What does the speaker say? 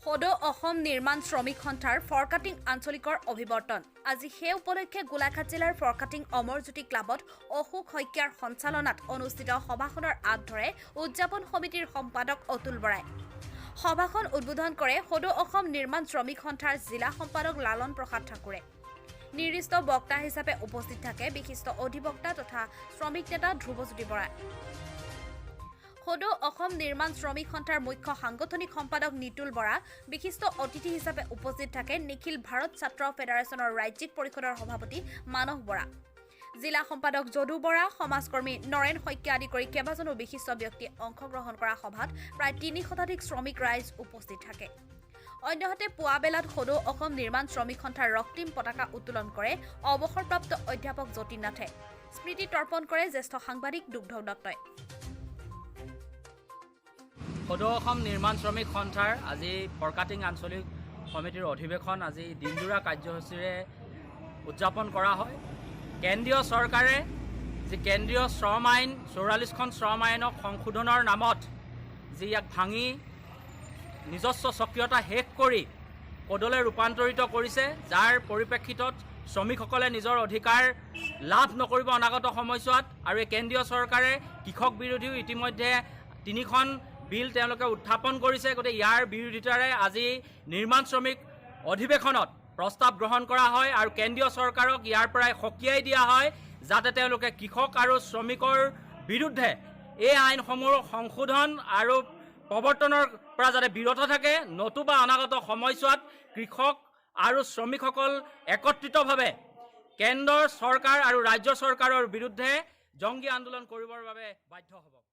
সদৌ অসম নিৰ্মাণ শ্ৰমিক সন্থাৰ ফৰকাটিং আঞ্চলিকৰ অভিৱৰ্তন আজি সেই উপলক্ষে গোলাঘাট জিলাৰ ফৰকাটিং অমৰজ্যোতি ক্লাবত অশোক শইকীয়াৰ সঞ্চালনাত অনুষ্ঠিত সভাখনৰ আগধৰে উদযাপন সমিতিৰ সম্পাদক অতুল বৰাই। সভাখন উদ্বোধন কৰে সদৌ অসম নিৰ্মাণ শ্ৰমিক সন্থাৰ জিলা সম্পাদক লালন প্ৰসাদ ঠাকুৰে। নিৰ্দিষ্ট বক্তা হিচাপে উপস্থিত থাকে বিশিষ্ট অধিবক্তা তথা শ্ৰমিক নেতা ধ্ৰুৱজ্যোতি বৰাই। সদৌ অসম নিৰ্মাণ শ্ৰমিক সন্থাৰ মুখ্য সাংগঠনিক সম্পাদক নিতুল বৰা, বিশিষ্ট অতিথি হিচাপে উপস্থিত থাকে নিখিল ভাৰত ছাত্ৰ ফেডাৰেশ্যনৰ ৰাজ্যিক পৰিষদৰ সভাপতি মানস বৰা, জিলা সম্পাদক যদু বৰা, সমাজকৰ্মী নৰেন শইকীয়া আদি কৰি কেইবাজনো বিশিষ্ট ব্যক্তিয়ে অংশগ্ৰহণ কৰা সভাত প্ৰায় ৩০ শতাধিক শ্ৰমিক ৰাইজ উপস্থিত থাকে। অন্যহাতে পুৱা বেলাত সদৌ অসম নিৰ্মাণ শ্ৰমিক সন্থাৰ ৰক্তিম পতাকা উত্তোলন কৰে অৱসৰপ্ৰাপ্ত অধ্যাপক যতীন নাথে। স্মৃতি তৰ্পণ কৰে জ্যেষ্ঠ সাংবাদিক দুগ্ধ দত্তই। সদৌ অসম নিৰ্মাণ শ্ৰমিক সন্থাৰ আজি ফৰকাটিং আঞ্চলিক সমিতিৰ অধিৱেশন আজি দিনজোৰা কাৰ্যসূচীৰে উদযাপন কৰা হয়। কেন্দ্ৰীয় চৰকাৰে যি কেন্দ্ৰীয় শ্ৰম আইন ৪৪খন শ্ৰম আইনক সংশোধনৰ নামত যি ইয়াক ভাঙি নিজস্ব স্বকীয়তা শেষ কৰি পদলৈ ৰূপান্তৰিত কৰিছে, যাৰ পৰিপ্ৰেক্ষিতত শ্ৰমিকসকলে নিজৰ অধিকাৰ লাভ নকৰিব অনাগত সময়ছোৱাত। আৰু এই কেন্দ্ৰীয় চৰকাৰে কৃষক বিৰোধীও ইতিমধ্যে ৩খন বিল তেওঁলোকে উত্থাপন কৰিছে। গতিকে ইয়াৰ বিৰোধিতাৰে আজি নিৰ্মাণ শ্ৰমিক অধিৱেশনত প্ৰস্তাৱ গ্ৰহণ কৰা হয় আৰু কেন্দ্ৰীয় চৰকাৰক ইয়াৰ পৰাই সকীয়াই দিয়া হয় যাতে তেওঁলোকে কৃষক আৰু শ্ৰমিকৰ বিৰুদ্ধে এই আইনসমূহ সংশোধন আৰু প্ৰৱৰ্তনৰ পৰা যাতে বিৰত থাকে, নতুবা অনাগত সময়ছোৱাত কৃষক আৰু শ্ৰমিকসকল একত্ৰিতভাৱে কেন্দ্ৰৰ চৰকাৰ আৰু ৰাজ্য চৰকাৰৰ বিৰুদ্ধে জংগী আন্দোলন কৰিবৰ বাবে বাধ্য হ'ব।